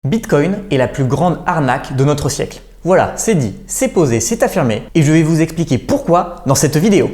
Bitcoin est la plus grande arnaque de notre siècle. Voilà, c'est dit, c'est posé, c'est affirmé et je vais vous expliquer pourquoi dans cette vidéo.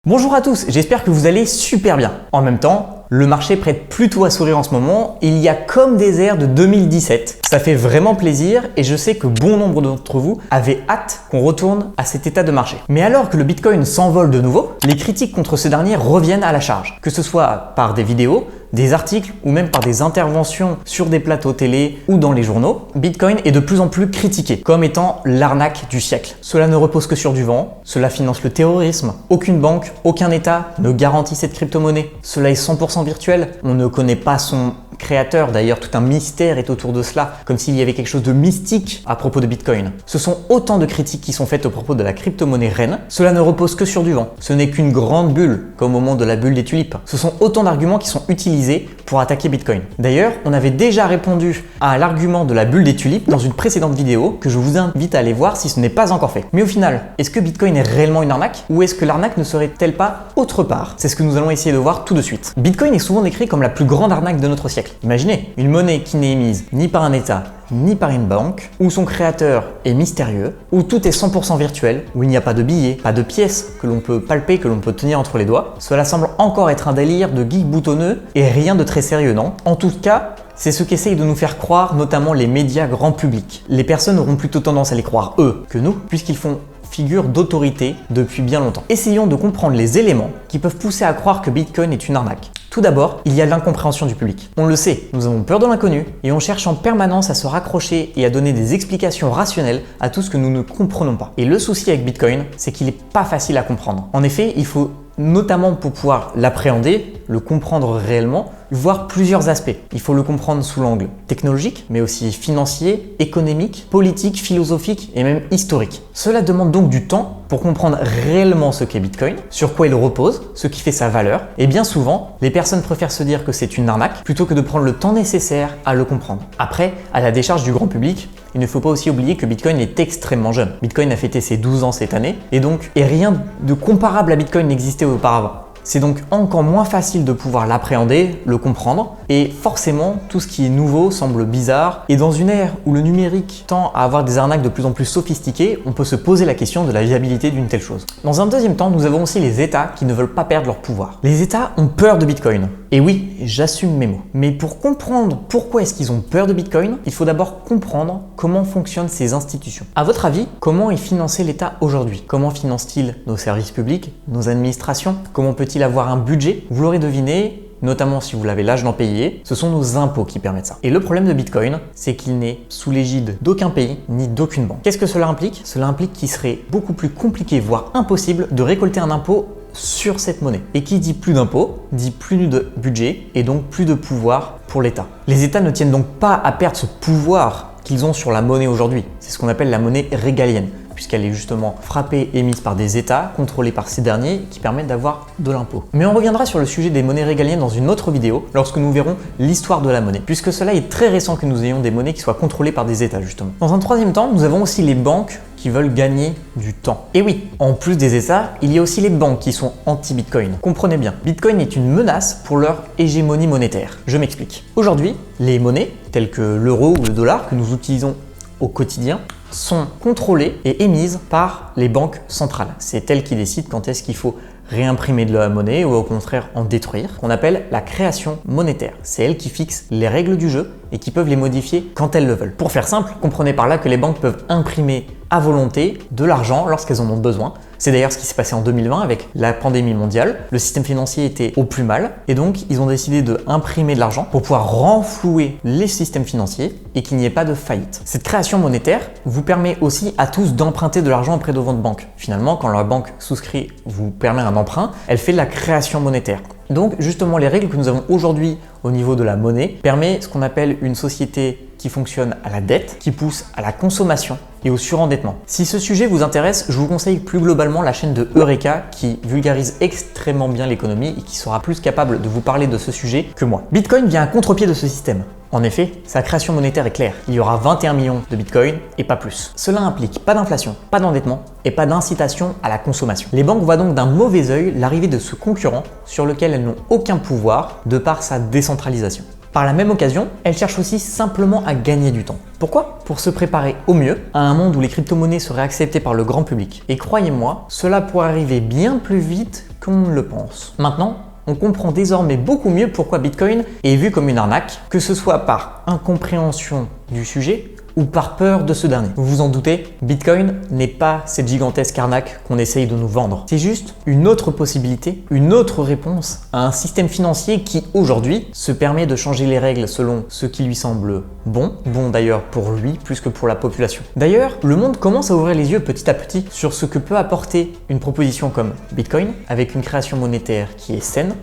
Bonjour à tous, j'espère que vous allez super bien. En même temps, le marché prête plutôt à sourire en ce moment, il y a comme des airs de 2017. Ça fait vraiment plaisir et je sais que bon nombre d'entre vous avaient hâte qu'on retourne à cet état de marché. Mais alors que le Bitcoin s'envole de nouveau, les critiques contre ce dernier reviennent à la charge. Que ce soit par des vidéos, des articles ou même par des interventions sur des plateaux télé ou dans les journaux, Bitcoin est de plus en plus critiqué comme étant l'arnaque du siècle. Cela ne repose que sur du vent, cela finance le terrorisme, aucune banque, aucun État ne garantit cette crypto-monnaie. Cela est 100% virtuel, on ne connaît pas son créateur, d'ailleurs tout un mystère est autour de cela, comme s'il y avait quelque chose de mystique à propos de Bitcoin. Ce sont autant de critiques qui sont faites au propos de la crypto-monnaie reine, cela ne repose que sur du vent. Ce n'est qu'une grande bulle, comme au moment de la bulle des tulipes. Ce sont autant d'arguments qui sont utilisés pour attaquer Bitcoin. D'ailleurs, on avait déjà répondu à l'argument de la bulle des tulipes dans une précédente vidéo que je vous invite à aller voir si ce n'est pas encore fait. Mais au final, est-ce que Bitcoin est réellement une arnaque ou est-ce que l'arnaque ne serait-elle pas autre part? C'est ce que nous allons essayer de voir tout de suite. Bitcoin est souvent décrit comme la plus grande arnaque de notre siècle. Imaginez, une monnaie qui n'est émise ni par un État, ni par une banque, où son créateur est mystérieux, où tout est 100% virtuel, où il n'y a pas de billets, pas de pièces que l'on peut palper, que l'on peut tenir entre les doigts. Cela semble encore être un délire de geek boutonneux et rien de très sérieux, non? En tout cas, c'est ce qu'essayent de nous faire croire notamment les médias grand public. Les personnes auront plutôt tendance à les croire eux que nous, puisqu'ils font figure d'autorité depuis bien longtemps. Essayons de comprendre les éléments qui peuvent pousser à croire que Bitcoin est une arnaque. Tout d'abord, il y a l'incompréhension du public. On le sait, nous avons peur de l'inconnu et on cherche en permanence à se raccrocher et à donner des explications rationnelles à tout ce que nous ne comprenons pas. Et le souci avec Bitcoin, c'est qu'il n'est pas facile à comprendre. En effet, il faut notamment pour pouvoir l'appréhender, le comprendre réellement, voir plusieurs aspects. Il faut le comprendre sous l'angle technologique, mais aussi financier, économique, politique, philosophique et même historique. Cela demande donc du temps pour comprendre réellement ce qu'est Bitcoin, sur quoi il repose, ce qui fait sa valeur. Et bien souvent, les personnes préfèrent se dire que c'est une arnaque plutôt que de prendre le temps nécessaire à le comprendre. Après, à la décharge du grand public, il ne faut pas aussi oublier que Bitcoin est extrêmement jeune. Bitcoin a fêté ses 12 ans cette année et rien de comparable à Bitcoin n'existait auparavant. C'est donc encore moins facile de pouvoir l'appréhender, le comprendre et forcément tout ce qui est nouveau semble bizarre et dans une ère où le numérique tend à avoir des arnaques de plus en plus sophistiquées, on peut se poser la question de la viabilité d'une telle chose. Dans un deuxième temps, nous avons aussi les États qui ne veulent pas perdre leur pouvoir. Les États ont peur de Bitcoin. Et oui, j'assume mes mots. Mais pour comprendre pourquoi est-ce qu'ils ont peur de Bitcoin, il faut d'abord comprendre comment fonctionnent ces institutions. À votre avis, comment est financé l'État aujourd'hui? Comment finance-t-il nos services publics, nos administrations? Comment peut-il avoir un budget? Vous l'aurez deviné, notamment si vous l'avez l'âge d'en payer, ce sont nos impôts qui permettent ça. Et le problème de Bitcoin, c'est qu'il n'est sous l'égide d'aucun pays ni d'aucune banque. Qu'est-ce que cela implique? Cela implique qu'il serait beaucoup plus compliqué, voire impossible, de récolter un impôt sur cette monnaie. Et qui dit plus d'impôts, dit plus de budget et donc plus de pouvoir pour l'État. Les États ne tiennent donc pas à perdre ce pouvoir qu'ils ont sur la monnaie aujourd'hui. C'est ce qu'on appelle la monnaie régalienne, puisqu'elle est justement frappée et émise par des États, contrôlés par ces derniers, qui permettent d'avoir de l'impôt. Mais on reviendra sur le sujet des monnaies régaliennes dans une autre vidéo, lorsque nous verrons l'histoire de la monnaie, puisque cela est très récent que nous ayons des monnaies qui soient contrôlées par des États, justement. Dans un troisième temps, nous avons aussi les banques qui veulent gagner du temps. Et oui, en plus des États, il y a aussi les banques qui sont anti-Bitcoin. Comprenez bien, Bitcoin est une menace pour leur hégémonie monétaire. Je m'explique. Aujourd'hui, les monnaies, telles que l'euro ou le dollar que nous utilisons au quotidien, sont contrôlées et émises par les banques centrales. C'est elles qui décident quand est-ce qu'il faut réimprimer de la monnaie ou au contraire en détruire, qu'on appelle la création monétaire. C'est elles qui fixent les règles du jeu et qui peuvent les modifier quand elles le veulent. Pour faire simple, comprenez par là que les banques peuvent imprimer à volonté de l'argent lorsqu'elles en ont besoin. C'est d'ailleurs ce qui s'est passé en 2020 avec la pandémie mondiale. Le système financier était au plus mal et donc ils ont décidé d'imprimer de l'argent pour pouvoir renflouer les systèmes financiers et qu'il n'y ait pas de faillite. Cette création monétaire vous permet aussi à tous d'emprunter de l'argent auprès de votre banque. Finalement, quand la banque souscrit vous permet un emprunt, elle fait de la création monétaire. Donc justement, les règles que nous avons aujourd'hui au niveau de la monnaie permet ce qu'on appelle une société qui fonctionne à la dette, qui pousse à la consommation et au surendettement. Si ce sujet vous intéresse, je vous conseille plus globalement la chaîne de Eureka qui vulgarise extrêmement bien l'économie et qui sera plus capable de vous parler de ce sujet que moi. Bitcoin vient à contre-pied de ce système. En effet, sa création monétaire est claire. Il y aura 21 millions de bitcoins et pas plus. Cela implique pas d'inflation, pas d'endettement et pas d'incitation à la consommation. Les banques voient donc d'un mauvais œil l'arrivée de ce concurrent sur lequel elles n'ont aucun pouvoir de par sa décentralisation. Par la même occasion, elles cherchent aussi simplement à gagner du temps. Pourquoi ? Pour se préparer au mieux à un monde où les crypto-monnaies seraient acceptées par le grand public. Et croyez-moi, cela pourrait arriver bien plus vite qu'on ne le pense. Maintenant, on comprend désormais beaucoup mieux pourquoi Bitcoin est vu comme une arnaque, que ce soit par incompréhension du sujet ou par peur de ce dernier. Vous vous en doutez, Bitcoin n'est pas cette gigantesque arnaque qu'on essaye de nous vendre. C'est juste une autre possibilité, une autre réponse à un système financier qui aujourd'hui se permet de changer les règles selon ce qui lui semble bon d'ailleurs pour lui plus que pour la population. D'ailleurs, le monde commence à ouvrir les yeux petit à petit sur ce que peut apporter une proposition comme Bitcoin avec une création monétaire qui est saine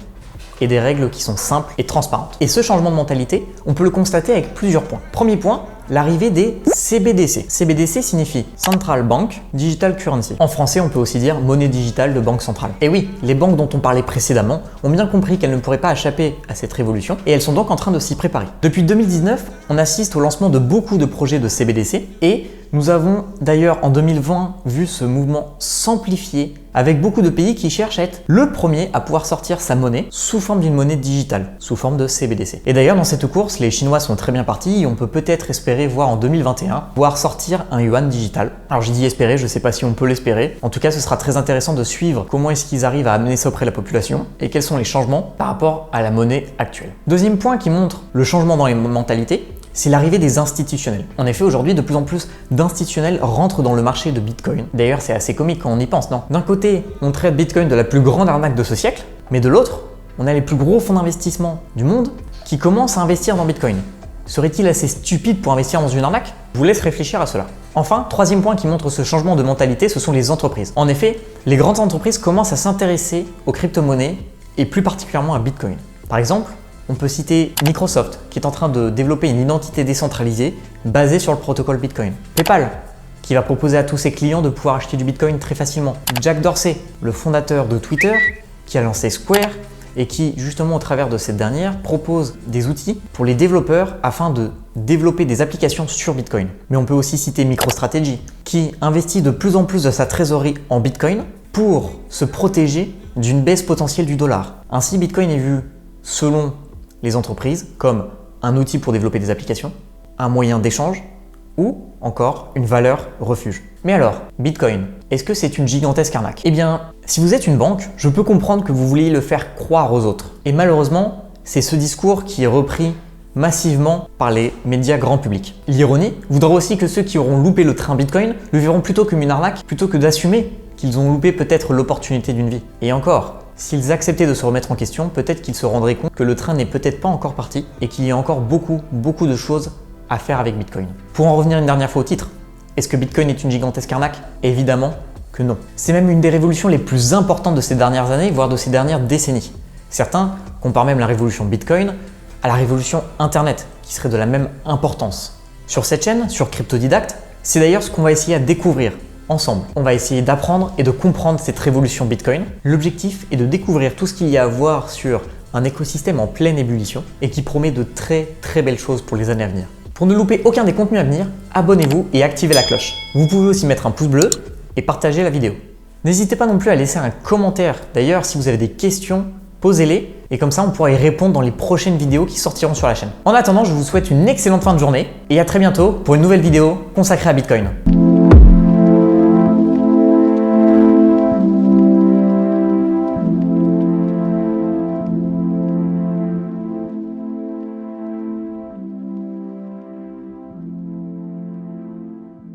et des règles qui sont simples et transparentes. Et ce changement de mentalité, on peut le constater avec plusieurs points. Premier point, l'arrivée des CBDC. CBDC signifie Central Bank Digital Currency. En français, on peut aussi dire monnaie digitale de banque centrale. Et oui, les banques dont on parlait précédemment ont bien compris qu'elles ne pourraient pas échapper à cette révolution et elles sont donc en train de s'y préparer. Depuis 2019, on assiste au lancement de beaucoup de projets de CBDC et nous avons d'ailleurs en 2020 vu ce mouvement s'amplifier avec beaucoup de pays qui cherchent à être le premier à pouvoir sortir sa monnaie sous forme d'une monnaie digitale, sous forme de CBDC. Et d'ailleurs dans cette course, les Chinois sont très bien partis et on peut peut-être espérer voir en 2021 voir sortir un yuan digital. Alors j'ai dit espérer, je ne sais pas si on peut l'espérer. En tout cas, ce sera très intéressant de suivre comment est-ce qu'ils arrivent à amener ça auprès de la population et quels sont les changements par rapport à la monnaie actuelle. Deuxième point qui montre le changement dans les mentalités, c'est l'arrivée des institutionnels. En effet, aujourd'hui, de plus en plus d'institutionnels rentrent dans le marché de Bitcoin. D'ailleurs, c'est assez comique quand on y pense, non ? D'un côté, on traite Bitcoin de la plus grande arnaque de ce siècle, mais de l'autre, on a les plus gros fonds d'investissement du monde qui commencent à investir dans Bitcoin. Serait-il assez stupide pour investir dans une arnaque ? Je vous laisse réfléchir à cela. Enfin, troisième point qui montre ce changement de mentalité, ce sont les entreprises. En effet, les grandes entreprises commencent à s'intéresser aux crypto-monnaies et plus particulièrement à Bitcoin. Par exemple, on peut citer Microsoft qui est en train de développer une identité décentralisée basée sur le protocole Bitcoin. PayPal qui va proposer à tous ses clients de pouvoir acheter du Bitcoin très facilement. Jack Dorsey, le fondateur de Twitter, qui a lancé Square et qui, justement au travers de cette dernière, propose des outils pour les développeurs afin de développer des applications sur Bitcoin. Mais on peut aussi citer MicroStrategy qui investit de plus en plus de sa trésorerie en Bitcoin pour se protéger d'une baisse potentielle du dollar. Ainsi, Bitcoin est vu, selon les entreprises, comme un outil pour développer des applications, un moyen d'échange ou encore une valeur refuge. Mais alors, Bitcoin, est-ce que c'est une gigantesque arnaque ? Eh bien, si vous êtes une banque, je peux comprendre que vous vouliez le faire croire aux autres. Et malheureusement, c'est ce discours qui est repris massivement par les médias grand public. L'ironie voudrait aussi que ceux qui auront loupé le train Bitcoin le verront plutôt comme une arnaque, plutôt que d'assumer qu'ils ont loupé peut-être l'opportunité d'une vie. Et encore, s'ils acceptaient de se remettre en question, peut-être qu'ils se rendraient compte que le train n'est peut-être pas encore parti et qu'il y a encore beaucoup de choses à faire avec Bitcoin. Pour en revenir une dernière fois au titre, est-ce que Bitcoin est une gigantesque arnaque ? Évidemment que non. C'est même une des révolutions les plus importantes de ces dernières années, voire de ces dernières décennies. Certains comparent même la révolution Bitcoin à la révolution Internet, qui serait de la même importance. Sur cette chaîne, sur Cryptodidacte, c'est d'ailleurs ce qu'on va essayer à découvrir ensemble. On va essayer d'apprendre et de comprendre cette révolution Bitcoin. L'objectif est de découvrir tout ce qu'il y a à voir sur un écosystème en pleine ébullition et qui promet de très belles choses pour les années à venir. Pour ne louper aucun des contenus à venir, abonnez-vous et activez la cloche. Vous pouvez aussi mettre un pouce bleu et partager la vidéo. N'hésitez pas non plus à laisser un commentaire. D'ailleurs, si vous avez des questions, posez-les et comme ça on pourra y répondre dans les prochaines vidéos qui sortiront sur la chaîne. En attendant, je vous souhaite une excellente fin de journée et à très bientôt pour une nouvelle vidéo consacrée à Bitcoin.